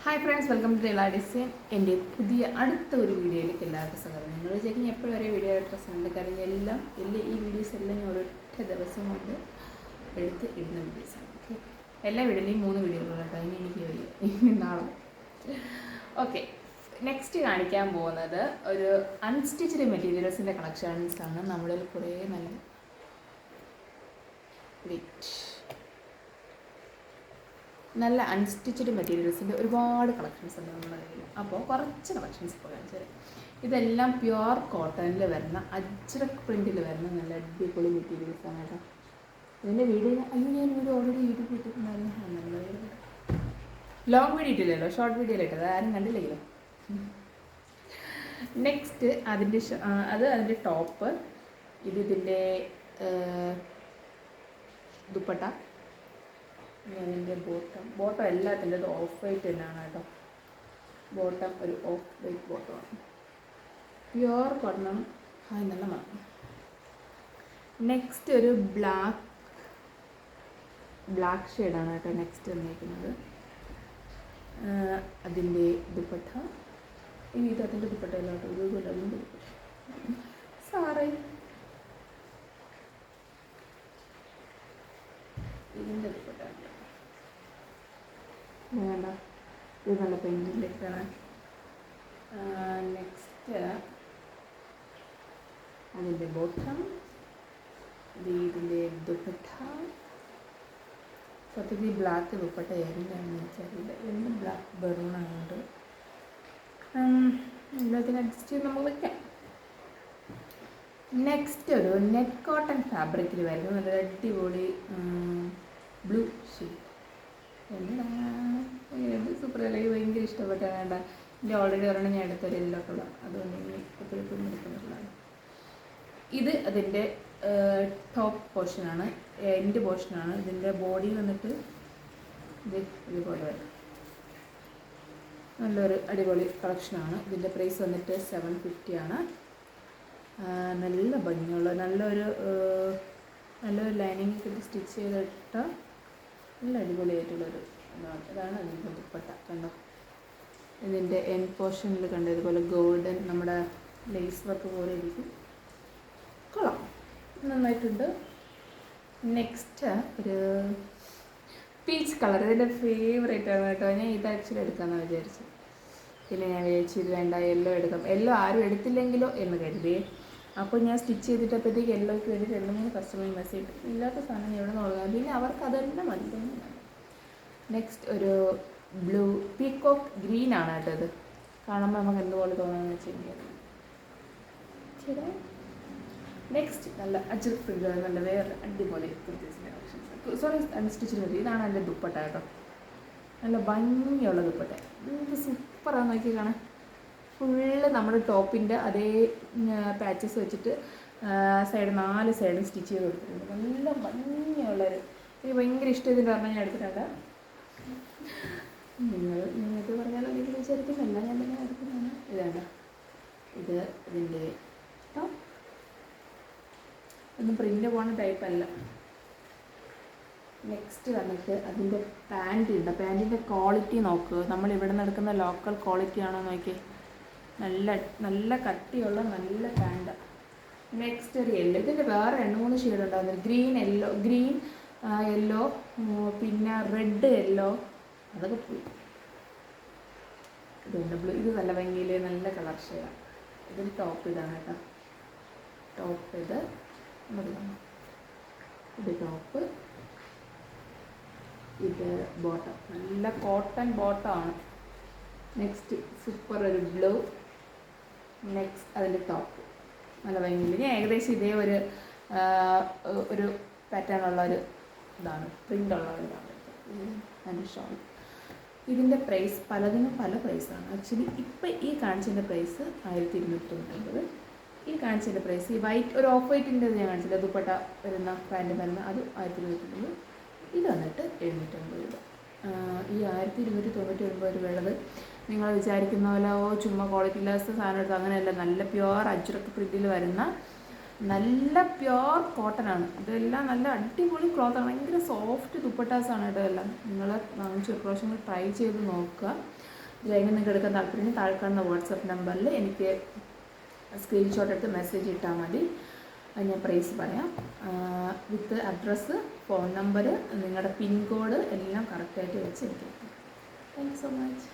Hi friends, welcome to Leela design. എൻ്റെ പുതിയ അടുത്ത ഒരു വീഡിയോയിലേക്ക് എല്ലാവർക്കും സ്വാഗതം. നിങ്ങൾ വിചാരിക്കും എപ്പോഴും ഒരേ വീഡിയോ ഡ്രസ്സ് ഉണ്ട്, കാര്യം എല്ലാം ഈ വീഡിയോസ് എല്ലാം ഞാൻ ഒരൊറ്റ ദിവസം കൊണ്ട് എടുത്ത് ഇടുന്ന വീഡിയോസാണ്. ഓക്കെ, എല്ലാ വീഡിയോയിലും 3 വീഡിയോകളാട്ടോ. ഇനി എനിക്ക് വയ്യ, നാളെ. ഓക്കെ, നെക്സ്റ്റ് കാണിക്കാൻ പോകുന്നത് ഒരു അൺസ്റ്റിച്ച്ഡ് മെറ്റീരിയൽസിൻ്റെ കളക്ഷൻസാണ്. നമ്മളിൽ കുറേ നല്ല നല്ല അൺസ്റ്റിച്ച്ഡ് മെറ്റീരിയൽസിൻ്റെ ഒരുപാട് കളക്ഷൻസ് ഉണ്ട് നമ്മുടെ കയ്യിൽ. അപ്പോൾ കുറച്ച് കളക്ഷൻസ് ഇപ്പോൾ കാണിച്ചു തരാം. ഇതെല്ലാം പ്യുവർ കോട്ടണിൽ വരുന്ന അജ്രക് പ്രിൻറ്റിൽ വരുന്ന നല്ല അടിപൊളി മെറ്റീരിയൽസാണ് കേട്ടോ. ഇതിൻ്റെ വീഡിയോ ഞാൻ ഓൾറെഡി യൂട്യൂബിൽ ഇട്ടിട്ടുണ്ടായിരുന്നു. ലോങ് വീഡിയോ ഇട്ടില്ലല്ലോ, ഷോർട്ട് വീഡിയോയിലിട്ടത്, ആരും കണ്ടില്ലെങ്കിലും. നെക്സ്റ്റ് അതിൻ്റെ ടോപ്പ്, ഇതിൻ്റെ ദുപ്പട്ട, അതിൻ്റെ ബോട്ടം എല്ലാത്തിൻ്റെ ഓഫ് വൈറ്റ് തന്നെയാണ് കേട്ടോ. ബോട്ടം ഒരു ഓഫ് വൈറ്റ് ബോട്ടമാണ്, പ്യുവർ കോട്ടൺ. നല്ല മണം. നെക്സ്റ്റ് ഒരു ബ്ലാക്ക് ഷെയ്ഡാണ് കേട്ടോ നെക്സ്റ്റ് വന്നിരിക്കുന്നത്. അതിൻ്റെ ദുപ്പട്ട, ഇത് അതിൻ്റെ ദുപ്പട്ട അല്ല കേട്ടോ, ഇതുപോലെ അതിൻ്റെ സാറേ ഇതിൻ്റെ ദുപ്പട്ട വേണ്ട, ഇത് നല്ല പെയിൻറ്റിലേക്കാണ്. നെക്സ്റ്റ് അതിൻ്റെ ബോട്ടം, ഇതിൻ്റെ ദുപ്പട്ട. സത്യത്തിൽ ബ്ലാക്ക് ദുപ്പട്ട എന്താണെന്ന് എനിക്കറിയില്ല, എന്ന് ബ്ലാക്ക് ബറൂണായതുകൊണ്ട് എല്ലാത്തിനും അഡ്ജസ്റ്റ് ചെയ്ത് നമുക്ക് വയ്ക്കാം. നെക്സ്റ്റ് ഒരു നെറ്റ് കോട്ടൺ ഫാബ്രിക്കിൽ വരുന്ന നല്ല അടിപൊളി ബ്ലൂ ഷെയ്ഡ്. സൂപ്പർ അല്ലെങ്കിൽ ഭയങ്കര ഇഷ്ടപ്പെട്ടാണ് വേണ്ട. എൻ്റെ ഓൾറെഡി ഒരെണ്ണം ഞാൻ എടുത്തൊരു യെല്ലോ കളർ, അതുകൊണ്ട് ഇനി എപ്പോഴും എടുക്കുന്നുള്ളതാണ്. ഇത് അതിൻ്റെ ടോപ്പ് പോർഷനാണ്, എൻഡ് പോർഷനാണ്. ഇതിൻ്റെ ബോഡി വന്നിട്ട് ഇതുപോലെ വരും. നല്ലൊരു അടിപൊളി കളക്ഷനാണ്. ഇതിൻ്റെ പ്രൈസ് വന്നിട്ട് 750 ആണ്. നല്ല ഭംഗിയുള്ള നല്ലൊരു ലൈനിങ് ഒക്കെ സ്റ്റിച്ച് ചെയ്തിട്ട നല്ല അടിപൊളിയായിട്ടുള്ളൊരു ഇതാണ് അതിൻ്റെ ദുപ്പട്ട. കണ്ടോ, ഇതിൻ്റെ എൻഡ് പോർഷനിൽ കണ്ടോ ഇതുപോലെ ഗോൾഡൻ നമ്മുടെ ലേസ് വർക്ക് പോലെ ഇരിക്കും. കൊള്ളാം, നന്നായിട്ടുണ്ട്. നെക്സ്റ്റ് ഒരു പീച്ച് കളർ, ഇതിൻ്റെ ഫേവറേറ്റ് ആണ് കേട്ടോ. ഞാൻ ഇത് ആക്ച്വലി എടുക്കാമെന്ന് വിചാരിച്ചു, പിന്നെ ഞാൻ വിചാരിച്ചു ഇത് വേണ്ട, യെല്ലോ എടുക്കാം. യെല്ലോ ആരും എടുത്തില്ലെങ്കിലോ എന്ന് കരുതിയേ. അപ്പോൾ ഞാൻ സ്റ്റിച്ച് ചെയ്തിട്ടപ്പോഴത്തേക്ക് യെല്ലോയ്ക്ക് വേണ്ടി 2-3 കസ്റ്റമർ മെസ്സേജ് ഇല്ലാത്ത സാധനം എവിടെ നിന്ന് തുടങ്ങാം, പിന്നെ അവർക്ക് അതെല്ലാം മതി. നെക്സ്റ്റ് ഒരു ബ്ലൂ പീക്കോക്ക് ഗ്രീൻ ആണ് കേട്ടോ. ഇത് കാണുമ്പോൾ നമുക്ക് എന്തുപോലെ തോന്നുന്നത് വെച്ച് കഴിഞ്ഞാൽ ശരി. നെക്സ്റ്റ് നല്ല അജ്രക് പ്രിൻ്റ്, നല്ല വേറെ അടിപൊളി കുർത്തീസിൻ്റെ കളക്ഷൻസ്. സോറി, അൺസ്റ്റിച്ച്ഡ് മതി. ഇതാണ് എൻ്റെ ദുപ്പട്ട കേട്ടോ, നല്ല ഭംഗിയുള്ള ദുപ്പട്ട. ഇത് സൂപ്പറാണ്, നോക്കി കാണാൻ. ഫുള്ള് നമ്മുടെ ടോപ്പിൻ്റെ അതേ പാച്ചസ് വെച്ചിട്ട് സൈഡ് 4 സൈഡും സ്റ്റിച്ച് ചെയ്ത് കൊടുത്തിട്ടുണ്ട്. നല്ല ഭംഗിയുള്ളൊരു, എനിക്ക് ഭയങ്കര ഇഷ്ടം. ഇതിൻ്റെ പറഞ്ഞാൽ ഞാൻ എടുത്തിട്ടുണ്ട്. നിങ്ങൾക്ക് പറഞ്ഞാൽ എനിക്ക് വിചാരിക്കുന്നില്ല, ഞാൻ തന്നെ എടുക്കുന്നതാണ്. ഇതാണ് ഇതിൻ്റെ ടോപ്പ്. ഒന്നും പ്രിൻ്റ് പോകുന്ന ടൈപ്പല്ല. നെക്സ്റ്റ് വന്നിട്ട് അതിൻ്റെ പാൻറ് ഉണ്ട്. പാൻറ്റിൻ്റെ ക്വാളിറ്റി നോക്കുക, നമ്മൾ ഇവിടെ നിന്ന് എടുക്കുന്ന ലോക്കൽ ക്വാളിറ്റി ആണോ നോക്കി. നല്ല കട്ടിയുള്ള നല്ല പാൻറ്. നെക്സ്റ്റ് ഒരു യെല്ലോ, ഇതിൻ്റെ വേറെ 2-3 ഷെയ്ഡ് ഉണ്ടാകുന്നത്. ഗ്രീൻ യെല്ലോ, പിന്നെ റെഡ് യെല്ലോ, അതൊക്കെ പോയി. ഇതുണ്ട് ബ്ലൂ, ഇത് നല്ല ഭംഗിയിൽ നല്ല കളർ ഷെയ്ഡാണ്. ഇതിൽ ടോപ്പ് ഇതാണ് കേട്ടോ. ടോപ്പ് ഇത് ടോപ്പ്, ഇത് ബോട്ടം, നല്ല കോട്ടൺ ബോട്ടമാണ്. നെക്സ്റ്റ് സൂപ്പർ ഒരു ബ്ലൂ. നെക്സ്റ്റ് അതിൻ്റെ ടോപ്പ് നല്ല ഭംഗിയില്ല. ഞാൻ ഏകദേശം ഇതേ ഒരു പാറ്റേൺ ഉള്ളൊരു ഇതാണ്, പ്രിൻ്റുള്ള ഇതാണ് അതിൻ്റെ ഷോൾ. ഇതിൻ്റെ പ്രൈസ് പലതിനും പല പ്രൈസാണ്. ആക്ച്വലി ഇപ്പം ഈ കാണിച്ചതിൻ്റെ പ്രൈസ് 1290. ഈ കാണിച്ചതിൻ്റെ പ്രൈസ് ഈ വൈറ്റ് ഒരു ഓഫ് വൈറ്റിൻ്റെ ഞാൻ കാണിച്ചില്ല, ദുപ്പട്ട വരുന്ന പാൻറ്റ് വരുന്ന അത് 1290. ഇത് വന്നിട്ട് 750 രൂപ. ഈ 1299 രൂപയുള്ളത് നിങ്ങൾ വിചാരിക്കുന്ന പോലെ ചുമ്മാ ക്വാളിറ്റി ലെസ് സാധനം എടുത്ത് അങ്ങനെയല്ല. നല്ല പ്യുവർ അജ്രക് പ്രിൻറ്റിൽ വരുന്ന നല്ല പ്യുവർ കോട്ടനാണ്. ഇതെല്ലാം നല്ല അടിപൊളി ക്ലോത്താണ്, ഭയങ്കര സോഫ്റ്റ് ദുപ്പട്ടാസാണ് കേട്ടോ. എല്ലാം നിങ്ങൾ വാങ്ങിച്ച് ഒരു പ്രാവശ്യം ട്രൈ ചെയ്ത് നോക്കുക. ലൈനിങ് നിങ്ങൾക്ക് എടുക്കാൻ താല്പര്യം താഴെ കാണുന്ന വാട്സപ്പ് നമ്പറിൽ എനിക്ക് സ്ക്രീൻഷോട്ട് എടുത്ത് മെസ്സേജ് ഇട്ടാൽ മതി. ഞാൻ പ്രൈസ് പറയാം. വിത്ത് അഡ്രസ്സ്, ഫോൺ നമ്പർ, നിങ്ങളുടെ പിൻ കോഡ് എല്ലാം കറക്റ്റായിട്ട് വെച്ച് എനിക്ക്. Thank you so much.